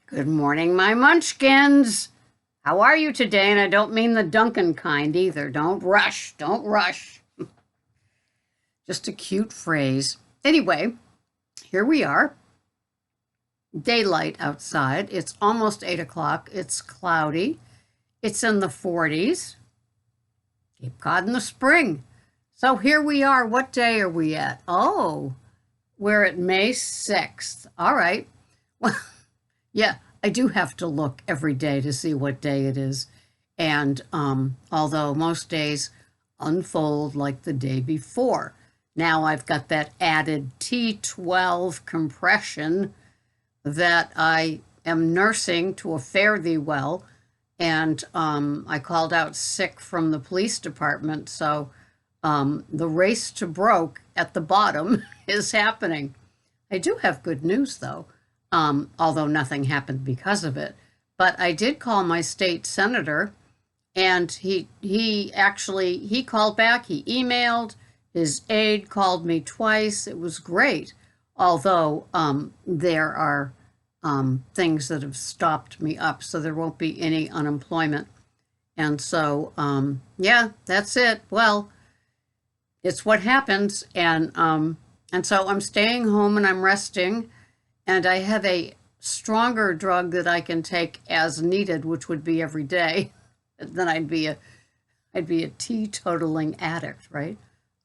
Good morning, my munchkins. How are you today? And I don't mean the Duncan kind either. Don't rush. Don't rush. Just a cute phrase. Anyway, here we are. Daylight outside. It's almost 8 o'clock. It's cloudy. It's in the 40s. Cape Cod in the spring. So here we are. What day are we at? Oh, we're at May 6th. All right. Well, yeah, I do have to look every day to see what day it is. And although most days unfold like the day before, now I've got that added T12 compression that I am nursing to a fare thee well. And I called out sick from the police department. So the race to broke at the bottom is happening. I do have good news, though. Although nothing happened because of it. But I did call my state senator, and he called back. He emailed. His aide called me twice. It was great. Although there are things that have stopped me up, so there won't be any unemployment. And so, yeah, that's it. Well, it's what happens, and so I'm staying home and I'm resting. And I have a stronger drug that I can take as needed, which would be every day. Then I'd be a teetotaling addict, right?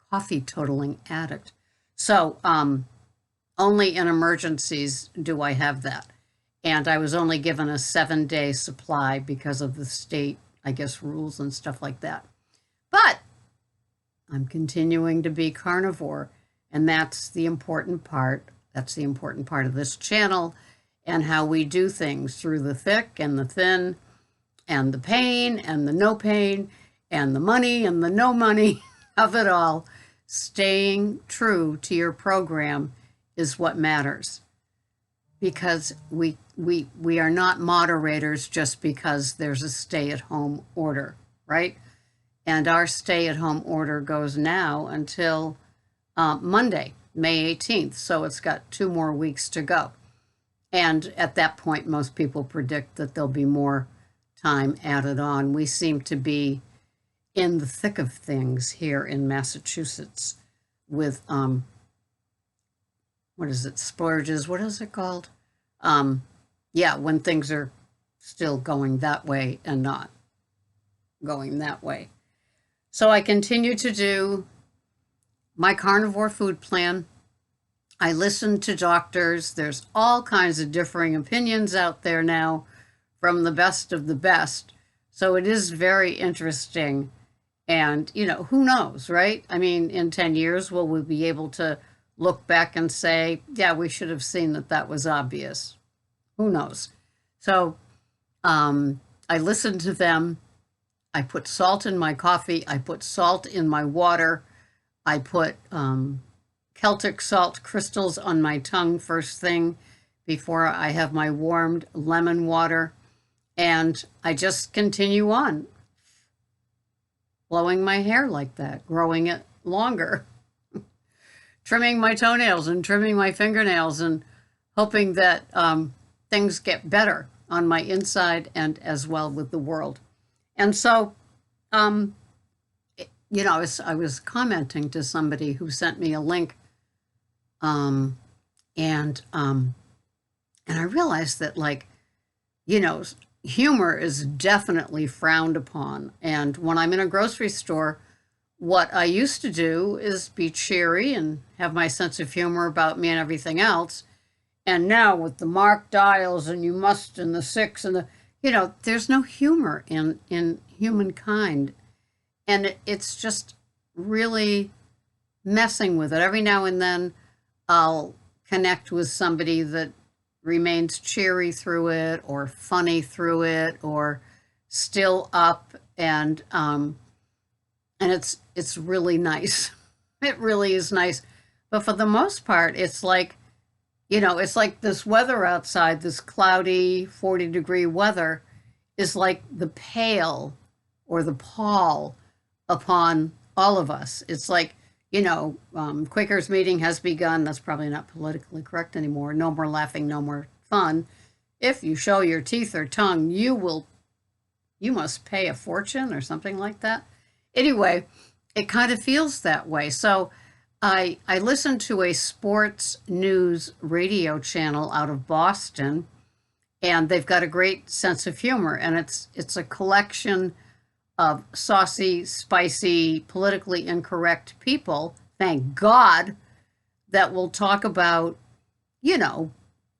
Coffee totaling addict. So only in emergencies do I have that. And I was only given a 7-day supply because of the state, I guess, rules and stuff like that. But I'm continuing to be carnivore, and that's the important part. That's the important part of this channel and how we do things through the thick and the thin and the pain and the no pain and the money and the no money of it all. Staying true to your program is what matters, because we are not moderators just because there's a stay-at-home order, right? And our stay-at-home order goes now until Monday, May 18th, so it's got 2 more weeks to go. And at that point, most people predict that there'll be more time added on. We seem to be in the thick of things here in Massachusetts with, what is it, splurges, what is it called? Yeah, when things are still going that way and not going that way. So I continue to do my carnivore food plan. I listen to doctors. There's all kinds of differing opinions out there now from the best of the best. So it is very interesting. And, who knows, right? I mean, in 10 years, will we be able to look back and say, yeah, we should have seen that was obvious? Who knows? So I listen to them. I put salt in my coffee. I put salt in my water. I put Celtic salt crystals on my tongue first thing before I have my warmed lemon water. And I just continue on blowing my hair like that, growing it longer, trimming my toenails and trimming my fingernails, and hoping that things get better on my inside and as well with the world. And so, I was commenting to somebody who sent me a link, and I realized that, humor is definitely frowned upon. And when I'm in a grocery store, what I used to do is be cheery and have my sense of humor about me and everything else. And now with the marked aisles and you must and the six and there's no humor in humankind. And it's just really messing with it. Every now and then I'll connect with somebody that remains cheery through it or funny through it or still up, and it's really nice. It really is nice. But for the most part, it's like, it's like this weather outside, this cloudy 40-degree weather is like the pale or the pall upon all of us. It's like, Quakers meeting has begun. That's probably not politically correct anymore. No more laughing, no more fun. If you show your teeth or tongue, you must pay a fortune or something like that. Anyway, it kind of feels that way. So I listen to a sports news radio channel out of Boston, and they've got a great sense of humor, and it's a collection of saucy, spicy, politically incorrect people, thank God, that will talk about, you know,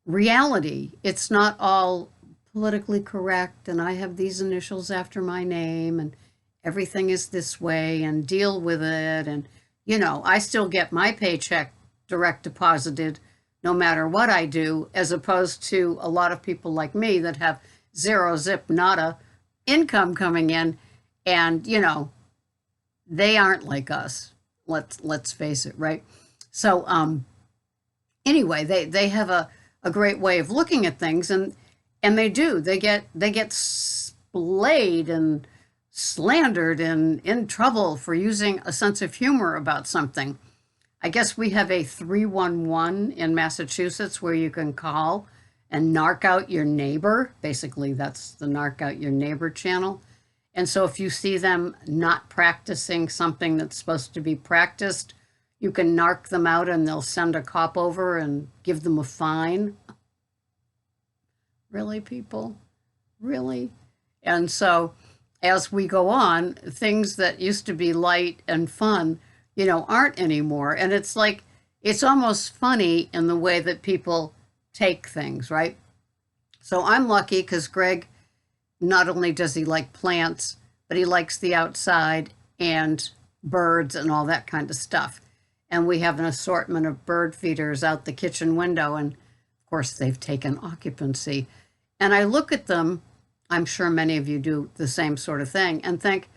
reality. It's not all politically correct, and I have these initials after my name, and everything is this way, and deal with it. And, you know, I still get my paycheck direct deposited no matter what I do, as opposed to a lot of people like me that have zero zip nada income coming in. And, you know, they aren't like us. Let's face it, right? So anyway, they have a great way of looking at things, and they do. They get splayed and slandered and in trouble for using a sense of humor about something. I guess we have a 311 in Massachusetts where you can call and narc out your neighbor. Basically, that's the narc out your neighbor channel. And so if you see them not practicing something that's supposed to be practiced, you can narc them out and they'll send a cop over and give them a fine. Really, people? Really? And so as we go on, things that used to be light and fun, you know, aren't anymore. And it's like, it's almost funny in the way that people take things, right? So I'm lucky because Greg, not only does he like plants, but he likes the outside and birds and all that kind of stuff. And we have an assortment of bird feeders out the kitchen window. And of course, they've taken occupancy. And I look at them, I'm sure many of you do the same sort of thing, and think,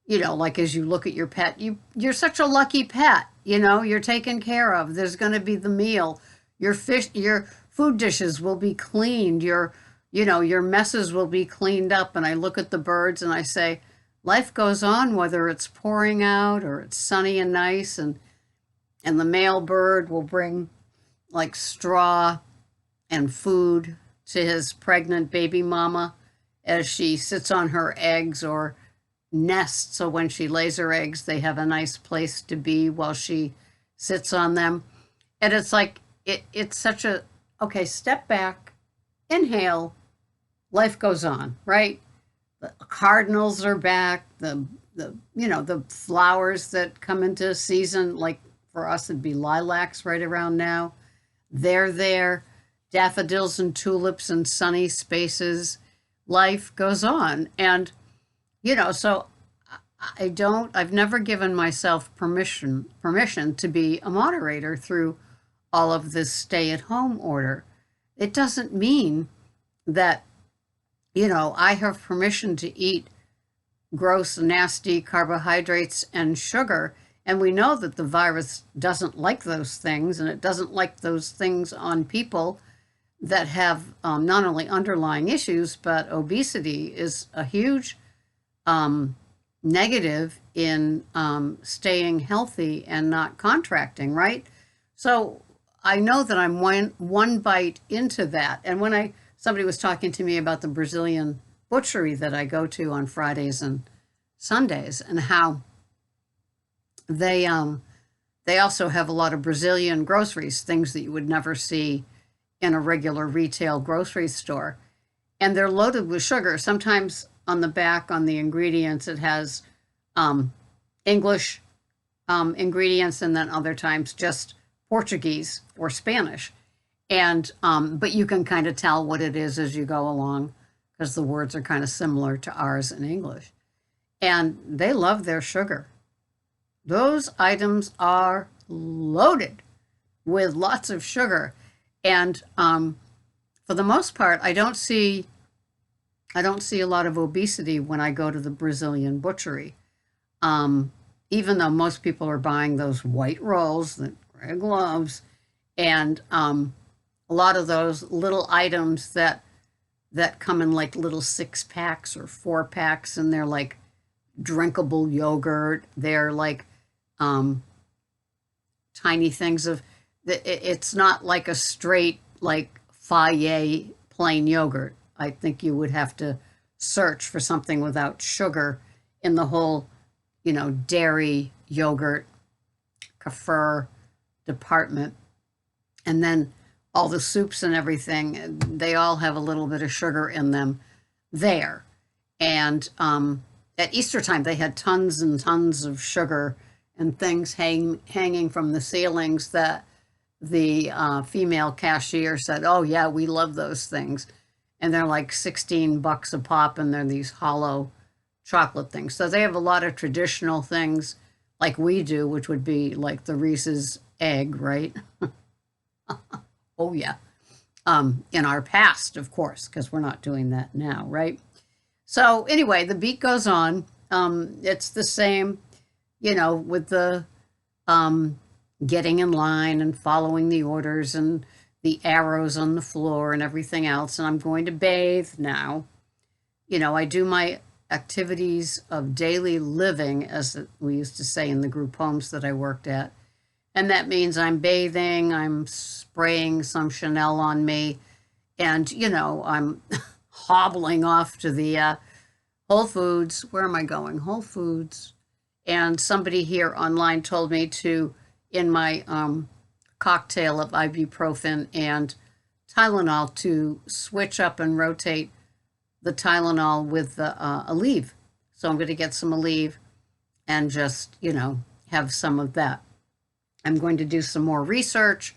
you know, like as you look at your pet, you're such a lucky pet, you know, you're taken care of. There's going to be the meal. Your food dishes will be cleaned. Your messes will be cleaned up. And I look at the birds and I say, life goes on, whether it's pouring out or it's sunny and nice. And the male bird will bring like straw and food to his pregnant baby mama as she sits on her eggs or nest, so when she lays her eggs, they have a nice place to be while she sits on them. And it's like, it's such a, okay, step back, inhale, life goes on, right? The cardinals are back, the flowers that come into season, like for us it'd be lilacs right around now. They're there, daffodils and tulips and sunny spaces. Life goes on. And so I've never given myself permission to be a moderator through all of this stay-at-home order. It doesn't mean that, I have permission to eat gross, nasty carbohydrates and sugar. And we know that the virus doesn't like those things, and it doesn't like those things on people that have not only underlying issues, but obesity is a huge negative in staying healthy and not contracting, right? So I know that I'm one bite into that. And when somebody was talking to me about the Brazilian butchery that I go to on Fridays and Sundays, and how they also have a lot of Brazilian groceries, things that you would never see in a regular retail grocery store. And they're loaded with sugar. Sometimes on the back, on the ingredients, it has English ingredients, and then other times just Portuguese or Spanish. And but you can kind of tell what it is as you go along, because the words are kind of similar to ours in English. And they love their sugar. Those items are loaded with lots of sugar. And for the most part, I don't see a lot of obesity when I go to the Brazilian butchery. Even though most people are buying those white rolls that Greg loves, and a lot of those little items that come in like little 6-packs or 4-packs, and they're like drinkable yogurt. They're like tiny things of, it's not like a straight like Fage plain yogurt. I think you would have to search for something without sugar in the whole, dairy yogurt, kefir department. And then all the soups and everything, they all have a little bit of sugar in them there. And at Easter time, they had tons and tons of sugar and things hanging from the ceilings that the female cashier said, "Oh, yeah, we love those things." And they're like $16 a pop, and they're these hollow chocolate things. So they have a lot of traditional things like we do, which would be like the Reese's egg, right? Oh, yeah. In our past, of course, because we're not doing that now, right? So anyway, the beat goes on. It's the same, with the getting in line and following the orders and the arrows on the floor and everything else. And I'm going to bathe now. I do my activities of daily living, as we used to say in the group homes that I worked at. And that means I'm bathing, I'm spraying some Chanel on me, and, I'm hobbling off to the Whole Foods. Where am I going? Whole Foods. And somebody here online told me to, in my cocktail of ibuprofen and Tylenol, to switch up and rotate the Tylenol with the Aleve. So I'm going to get some Aleve and just, have some of that. I'm going to do some more research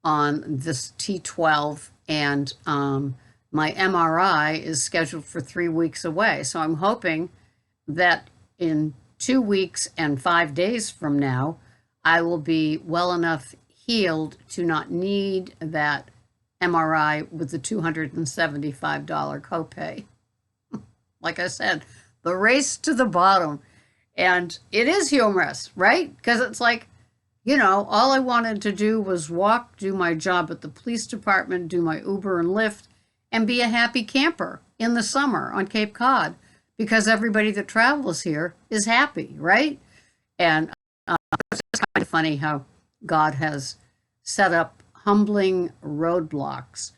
on this T12, and my MRI is scheduled for 3 weeks away. So I'm hoping that in 2 weeks and 5 days from now, I will be well enough healed to not need that MRI with the $275 copay. Like I said, the race to the bottom. And it is humorous, right? Because it's like, all I wanted to do was walk, do my job at the police department, do my Uber and Lyft, and be a happy camper in the summer on Cape Cod, because everybody that travels here is happy, right? And it's just kind of funny how God has set up humbling roadblocks,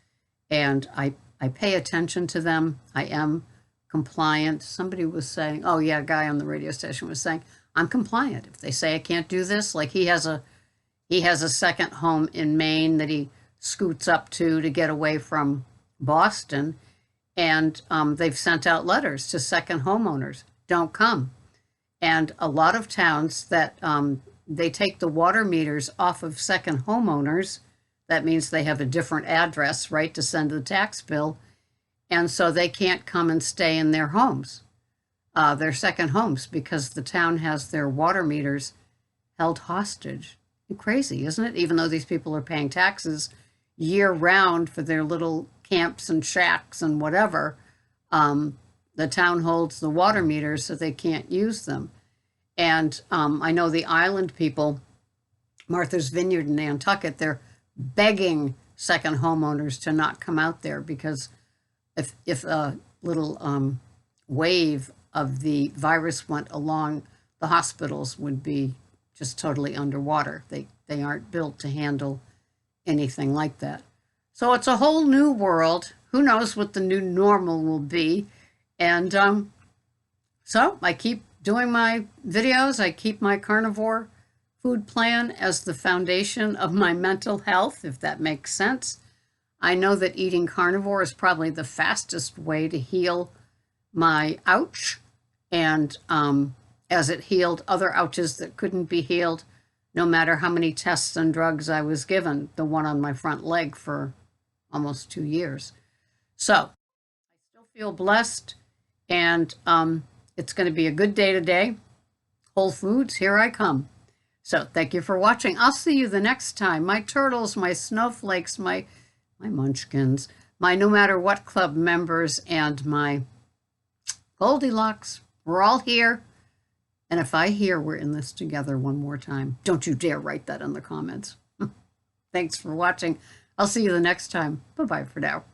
and I pay attention to them. I am compliant. Somebody was saying, oh yeah, a guy on the radio station was saying, I'm compliant. If they say I can't do this, like he has a second home in Maine that he scoots up to get away from Boston, and they've sent out letters to second homeowners, don't come. And a lot of towns that they take the water meters off of second homeowners, that means they have a different address, right, to send the tax bill, and so they can't come and stay in their homes, their second homes, because the town has their water meters held hostage. Crazy, isn't it? Even though these people are paying taxes year round for their little camps and shacks and whatever, the town holds the water meters so they can't use them. And I know the island people, Martha's Vineyard in Nantucket, they're begging second homeowners to not come out there, because if a little wave of the virus went along, the hospitals would be just totally underwater. They aren't built to handle anything like that. So it's a whole new world. Who knows what the new normal will be? And so I keep doing my videos. I keep my carnivore food plan as the foundation of my mental health, if that makes sense. I know that eating carnivore is probably the fastest way to heal my ouch, and as it healed other ouches that couldn't be healed, no matter how many tests and drugs I was given, the one on my front leg for almost 2 years. So I still feel blessed, and it's going to be a good day today. Whole Foods, here I come. So thank you for watching. I'll see you the next time. My turtles, my snowflakes, my munchkins, my no matter what club members, and my Goldilocks. We're all here. And if I hear we're in this together one more time, don't you dare write that in the comments. Thanks for watching. I'll see you the next time. Bye-bye for now.